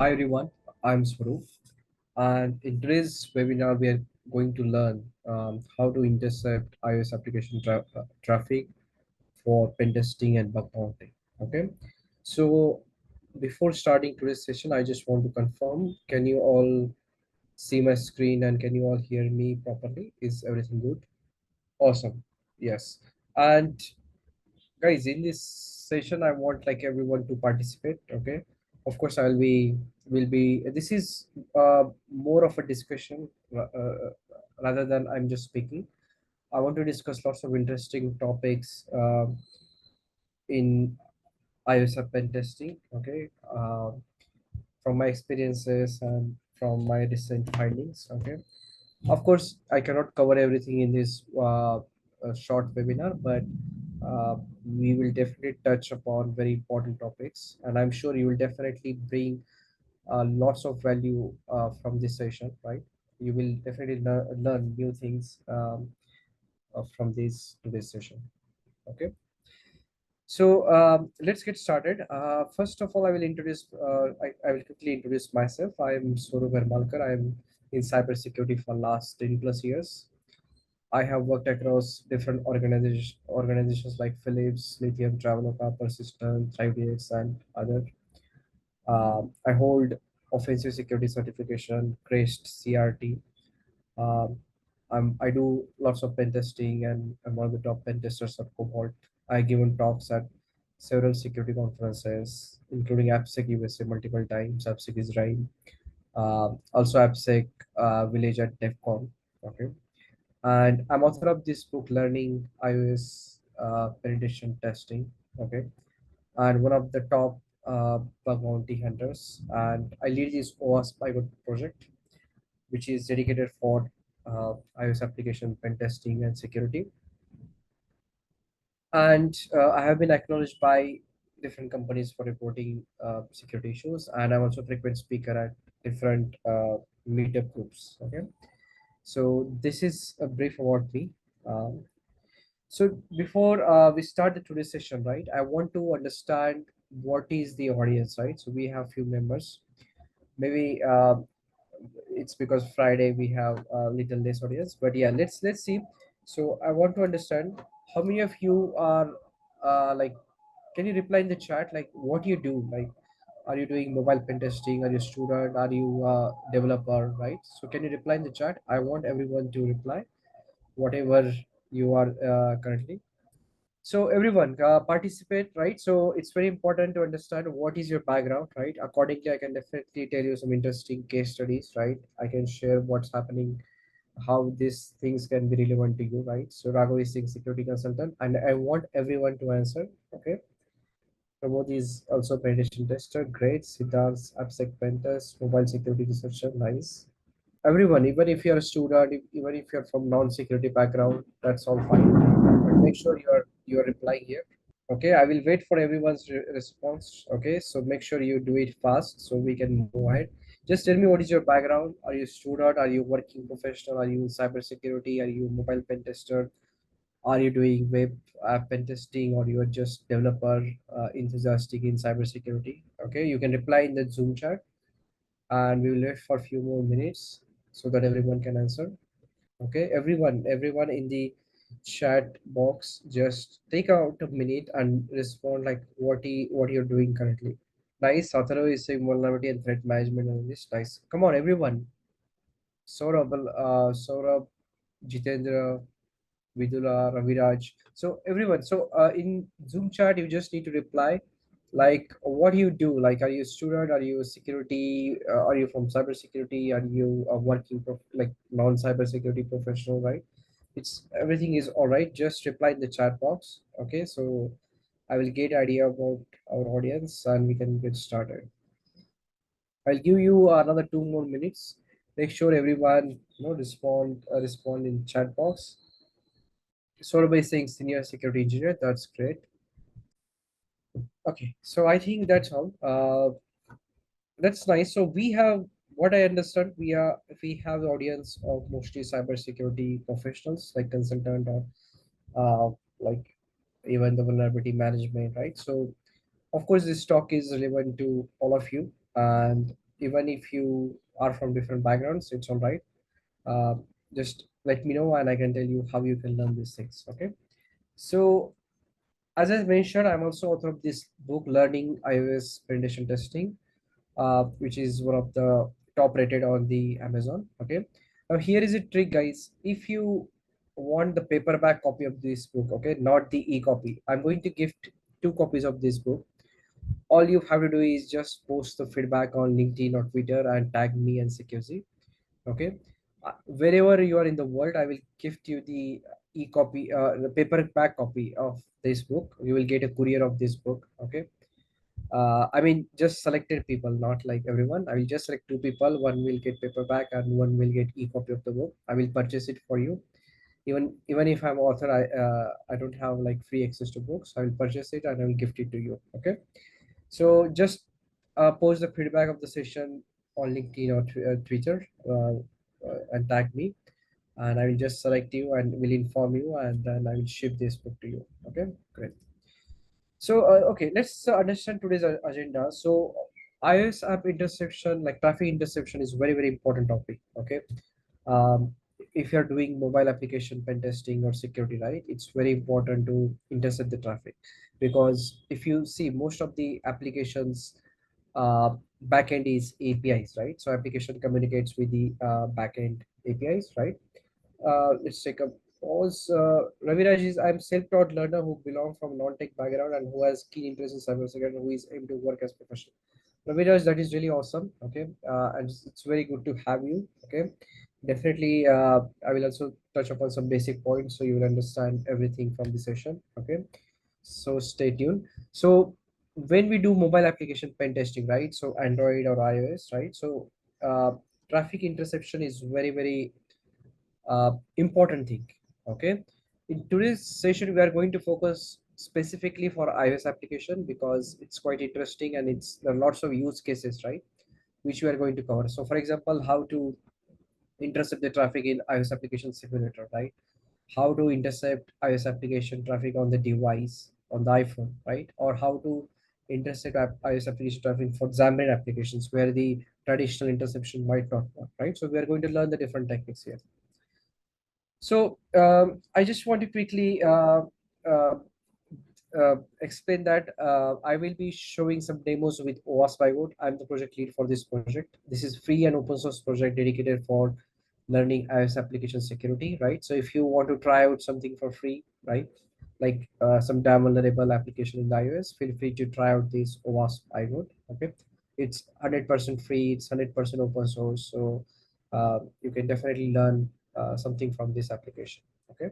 Hi everyone, I'm Swaroop, and in today's webinar, we are going to learn how to intercept iOS application traffic for pentesting and bug bounty. Okay, so before starting today's session, I just want to confirm: can you all see my screen and can you all hear me properly? Is everything good? Awesome. Yes, and guys, in this session I want like everyone to participate. Okay, of course I'll be will be this is more of a discussion rather than I'm just speaking. I want to discuss lots of interesting topics in iOS pen testing. Okay, from my experiences and from my recent findings. Okay, of course, I cannot cover everything in this short webinar, but we will definitely touch upon very important topics, and I'm sure you will definitely bring lots of value from this session, right? You will definitely learn new things from this today's session. Okay, so let's get started. First of all, I will introduce. I will quickly introduce myself. I am Swaroop Yermalkar. I am in cybersecurity for last 10 plus years. I have worked across different organizations like Philips, Lithium, Traveloka, Persistent, ThriveDX, and other. I hold offensive security certification, CREST, CRT. Um, I do lots of pen testing, and I'm one of the top pen testers of Cobalt. I given talks at several security conferences, including AppSec USA multiple times, AppSec Israel, also AppSec Village at DevCon. Okay, and I'm author of this book, Learning iOS Penetration Testing. Okay, and one of the top bug bounty hunters. And I lead this OWASP pilot project, which is dedicated for iOS application pen testing and security. And I have been acknowledged by different companies for reporting security issues, and I'm also a frequent speaker at different meetup groups. Okay, so this is a brief about me. Um, So before we start the today's session, right, I want to understand what is the audience, right? So we have few members. Maybe it's because Friday we have a little less audience, but yeah, let's see. So I want to understand how many of you are like, can you reply in the chat like what you do? Like, are you doing mobile pen testing? Are you a student? Are you a developer? Right? So can you reply in the chat? I want everyone to reply whatever you are currently. So everyone participate, right? So it's very important to understand what is your background, right? Accordingly, I can definitely tell you some interesting case studies, right? I can share what's happening, how these things can be relevant to you, right? So Raghav is saying security consultant, and I want everyone to answer. Okay, Pramod is also penetration tester. Great. Siddharth, AppSec pentest, mobile security researcher. Nice. Everyone, even if you're a student, even if you're from non-security background, that's all fine. But make sure you're replying here. Okay, I will wait for everyone's response. Okay, so make sure you do it fast so we can move ahead. Just tell me what is your background. Are you a student? Are you working professional? Are you cybersecurity? Are you mobile pen tester? Are you doing web pen testing, or you are just developer enthusiastic in cybersecurity? Okay, you can reply in the Zoom chat, and we will wait for a few more minutes so that everyone can answer. Okay, everyone in the chat box, just take out a minute and respond like what you're doing currently. Nice. Sataro is saying vulnerability and threat management analyst. Nice. Come on, everyone. Saurabh, Jitendra, Vidula, Raviraj. So everyone, so in Zoom chat, you just need to reply like what do you do? Like, are you a student? Are you a security? Are you from cybersecurity? Are you a working like non-cybersecurity professional? Right? It's everything is all right. Just reply in the chat box. Okay, so I will get idea about our audience and we can get started. I'll give you another 2 more minutes. Make sure everyone respond in chat box. Sort by saying senior security engineer. That's great. Okay, so I think that's all. That's nice. So we have what I understand. We have the audience of mostly cybersecurity professionals like consultant or like even the vulnerability management, right? So of course this talk is relevant to all of you, and even if you are from different backgrounds, it's all right. uh, just let me know and I can tell you how you can learn these things. Okay. So as I mentioned, I'm also author of this book, Learning iOS Penetration Testing, which is one of the top rated on the Amazon. Okay. Now here is a trick, guys. If you want the paperback copy of this book, okay, not the e-copy, I'm going to gift 2 copies of this book. All you have to do is just post the feedback on LinkedIn or Twitter and tag me and Security. Okay. Wherever you are in the world, I will gift you the e-copy, the paperback copy of this book. You will get a courier of this book. Okay. I mean, just selected people, not like everyone. I will just select 2 people. One will get paperback and one will get e-copy of the book. I will purchase it for you. Even if I'm author, I don't have like free access to books. I will purchase it and I will gift it to you. Okay. So just post the feedback of the session on LinkedIn or Twitter, and tag me, and I will just select you and will inform you, and then I will ship this book to you. Okay, great. So okay, let's understand today's agenda. So iOS app interception, like traffic interception, is very important topic. Okay. um, if you're doing mobile application pen testing or security, right, it's very important to intercept the traffic, because if you see most of the applications, uh, backend is APIs, right? So application communicates with the backend APIs, right? Let's take a pause. Raviraj is, I'm self-taught learner who belong from non-tech background and who has keen interest in cybersecurity, who is able to work as professional. Raviraj, that is really awesome. Okay, and it's very good to have you. Okay, definitely. I will also touch upon some basic points so you will understand everything from the session. Okay, so stay tuned. So when we do mobile application pen testing, right? So Android or iOS, right? So uh, traffic interception is very important thing. Okay. In today's session, we are going to focus specifically for iOS application because it's quite interesting and there are lots of use cases, right? Which we are going to cover. So, for example, how to intercept the traffic in iOS application simulator, right? How to intercept iOS application traffic on the device on the iPhone, right? Or how to intercept iOS application traffic for Xamarin applications where the traditional interception might not work, right? So we are going to learn the different techniques here. So I just want to quickly uh, explain that I will be showing some demos with OWASP iGoat. I'm the project lead for this project. This is free and open source project dedicated for learning iOS application security, right? So if you want to try out something for free, right, like some damn vulnerable application in the iOS, feel free to try out this OWASP iGoat. Okay, it's 100% free. It's 100% open source, so you can definitely learn something from this application. Okay.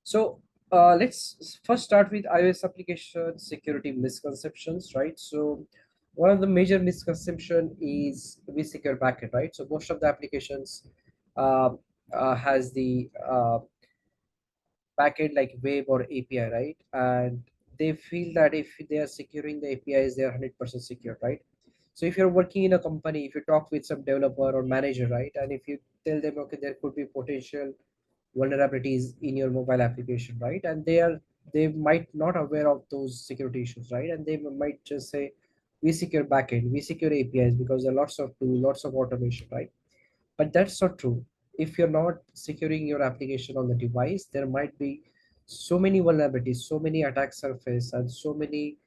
So let's first start with iOS application security misconceptions, right? So one of the major misconception is we secure backend, right? So most of the applications uh, has the backend like web or API, right? And they feel that if they are securing the APIs, they are 100% secure, right? So if you're working in a company, if you talk with some developer or manager, right, and if you tell them, okay, there could be potential vulnerabilities in your mobile application, right, and they might not aware of those security issues, right, and they might just say we secure backend, we secure APIs because there are lots of tools, lots of automation, right? But that's not true. If you're not securing your application on the device, there might be so many vulnerabilities, so many attack surface, and so many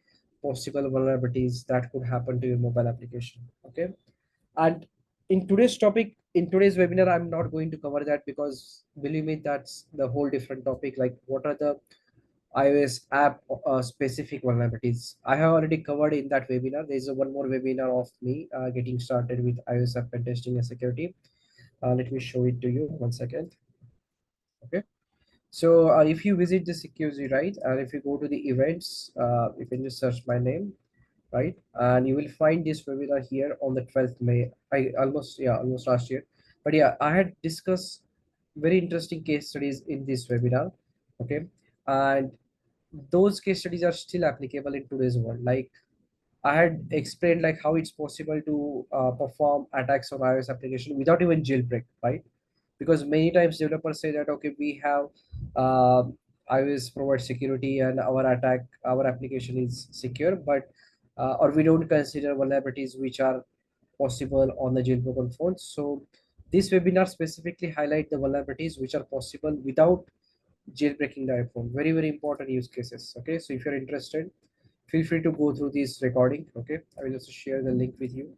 possible vulnerabilities that could happen to your mobile application. Okay. And in today's topic, in today's webinar, I'm not going to cover that because believe me, that's the whole different topic. Like what are the iOS app specific vulnerabilities? I have already covered in that webinar. There's a one more webinar of me getting started with iOS app pen testing and security. Let me show it to you. 1 second. Okay. So if you visit the security, right, and if you go to the events, you can just search my name, right, and you will find this webinar here on the 12th May. I almost, yeah, almost last year. But yeah, I had discussed very interesting case studies in this webinar. Okay. And those case studies are still applicable in today's world. Like I had explained like how it's possible to perform attacks on iOS application without even jailbreak, right? Because many times developers say that okay, we have uh, iOS provide security and our application is secure, but or we don't consider vulnerabilities which are possible on the jailbroken phones. So this webinar specifically highlight the vulnerabilities which are possible without jailbreaking the iPhone. Very, very important use cases. Okay, so if you're interested, feel free to go through this recording. Okay, I will also share the link with you.